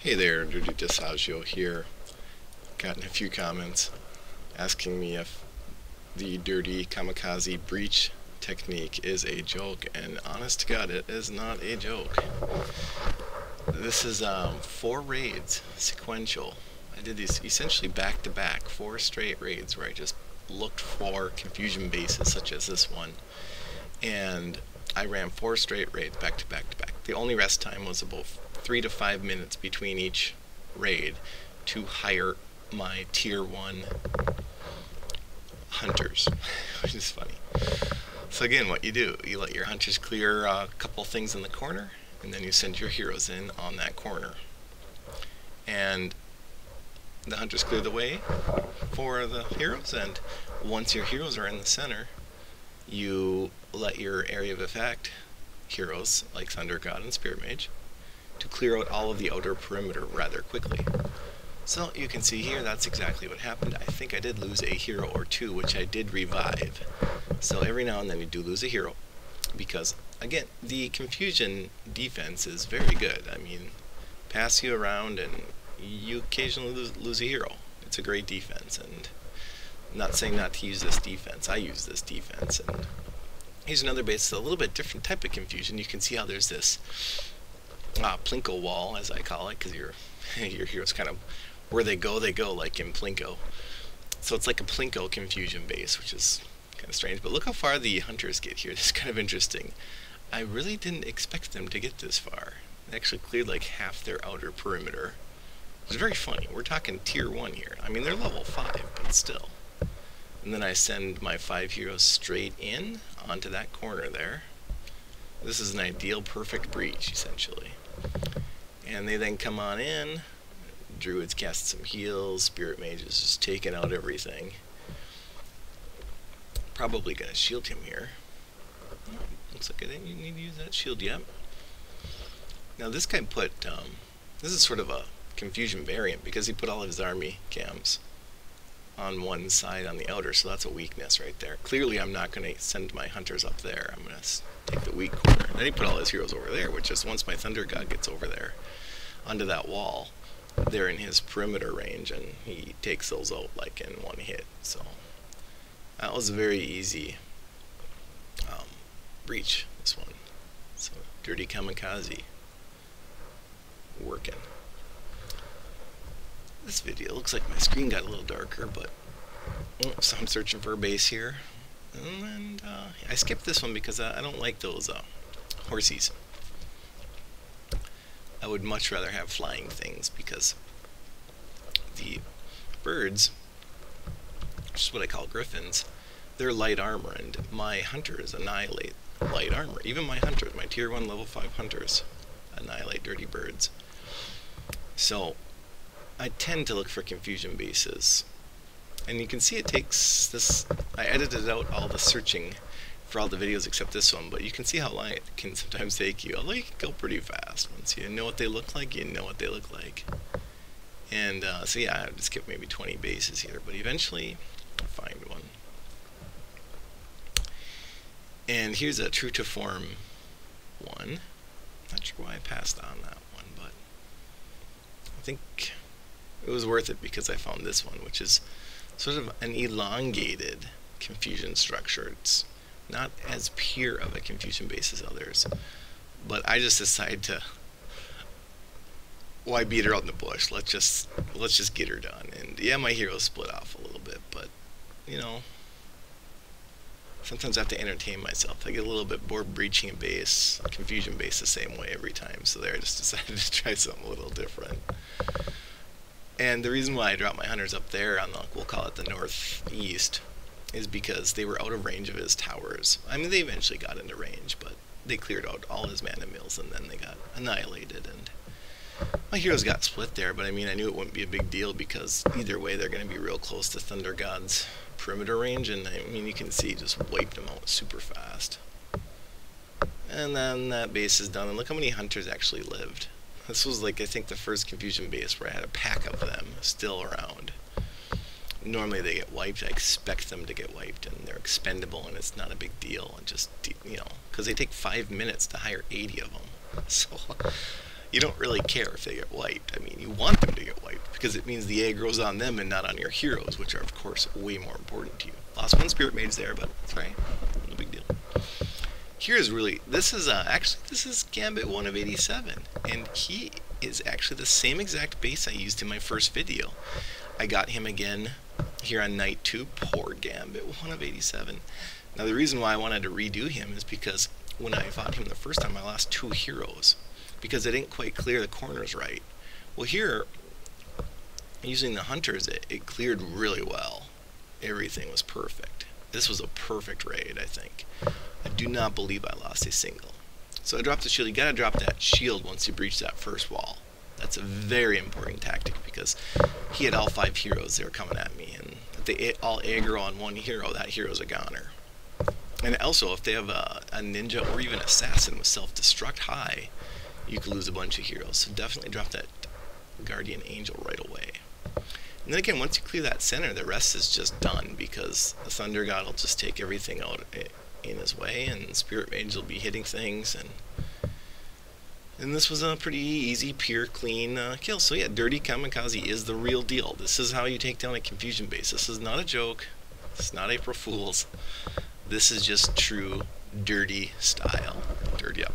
Hey there, Dirty Distaggio here. Gotten a few comments asking me if the dirty Kamikaze breach technique is a joke, and honest to God, it is not a joke. This is 4 raids, sequential. I did these essentially back to back, 4 straight raids where I just looked for confusion bases such as this one, and I ran 4 straight raids back to back to back. The only rest time was about 3 to 5 minutes between each raid to hire my tier 1 hunters, which is funny. So again, what you do, you let your hunters clear a couple things in the corner, and then you send your heroes in on that corner. And the hunters clear the way for the heroes, and once your heroes are in the center, you let your area of effect heroes, like Thunder God and Spirit Mage, to clear out all of the outer perimeter rather quickly. So you can see here, that's exactly what happened. I think I did lose a hero or 2, which I did revive. So every now and then you do lose a hero, because again, the confusion defense is very good. I mean, pass you around and you occasionally lose a hero. It's a great defense, and I'm not saying not to use this defense. I use this defense, and here's another base, a little bit different type of confusion. You can see how there's this Plinko wall, as I call it, because your heroes kind of, where they go, like in Plinko. So it's like a Plinko confusion base, which is kind of strange. But look how far the hunters get here. This is kind of interesting. I really didn't expect them to get this far. They actually cleared like half their outer perimeter. It's very funny. We're talking tier 1 here. I mean, they're level 5, but still. And then I send my 5 heroes straight in onto that corner there. This is an ideal perfect breach, essentially. And they then come on in. Druids cast some heals. Spirit Mage is just taking out everything. Probably going to shield him here. Looks like I didn't need to use that shield yet. Now this guy put, this is sort of a confusion variant, because he put all of his army cams on one side on the outer, so that's a weakness right there. Clearly I'm not going to send my hunters up there. I'm going to take the weak corner. Then he put all his heroes over there, which is, once my Thunder God gets over there onto that wall, they're in his perimeter range, and he takes those out like in one hit. So that was a very easy breach, this one. So Dirty Kamikaze working. This video looks like my screen got a little darker, but so I'm searching for a base here, and I skipped this one because I don't like those horsies. I would much rather have flying things, because the birds, which is what I call griffins, they're light armor, and my hunters annihilate light armor. Even my hunters, my tier 1 level 5 hunters, annihilate dirty birds. So I tend to look for confusion bases, and you can see it takes this. I edited out all the searching for all the videos except this one, but you can see how long it can sometimes take you. Although you can go pretty fast once you know what they look like. You know what they look like, and so yeah, I would skip maybe 20 bases here, but eventually I'll find one. And here's a true to form one. Not sure why I passed on that one, but I think it was worth it because I found this one, which is sort of an elongated confusion structure. It's not as pure of a confusion base as others, but I just decided to, why beat her out in the bush? Let's just get her done. And yeah, my heroes split off a little bit, but you know, sometimes I have to entertain myself. I get a little bit bored breaching a base, a confusion base, the same way every time. So there, I just decided to try something a little different. And the reason why I dropped my hunters up there on the, we'll call it the northeast, is because they were out of range of his towers. I mean, they eventually got into range, but they cleared out all his mana mills, and then they got annihilated. And my heroes got split there, but I mean, I knew it wouldn't be a big deal, because either way they're going to be real close to Thunder God's perimeter range, and I mean, you can see just wiped them out super fast. And then that base is done, and look how many hunters actually lived. This was like, I think, the first confusion base where I had a pack of them still around. Normally they get wiped. I expect them to get wiped, and they're expendable, and it's not a big deal. And just, you know, because they take 5 minutes to hire 80 of them. So You don't really care if they get wiped. I mean, you want them to get wiped because it means the aggro's on them and not on your heroes, which are of course way more important to you. Lost one spirit mage there, but it's right. No big deal. Here is really, this is actually, this is Gambit 1 of 87, and he is actually the same exact base I used in my first video. I got him again here on night 2. Poor Gambit 1 of 87. Now the reason why I wanted to redo him is because when I fought him the first time I lost 2 heroes because I didn't quite clear the corners right. Well, here using the hunters it cleared really well. Everything was perfect. This was a perfect raid, I think. I do not believe I lost a single. So I dropped the shield. You gotta drop that shield once you breach that first wall. That's a very important tactic because he had all 5 heroes that were coming at me, and if they all aggro on one hero, that hero's a goner. And also, if they have a ninja or even assassin with self-destruct high, you could lose a bunch of heroes. So definitely drop that guardian angel right away. And then again, once you clear that center, the rest is just done because the thunder god will just take everything out in his way, and spirit mage will be hitting things, and this was a pretty easy, pure, clean kill. So yeah, Dirty Kamikaze is the real deal. This is how you take down a confusion base. This is not a joke. It's not April Fool's. This is just true dirty style. Dirty up.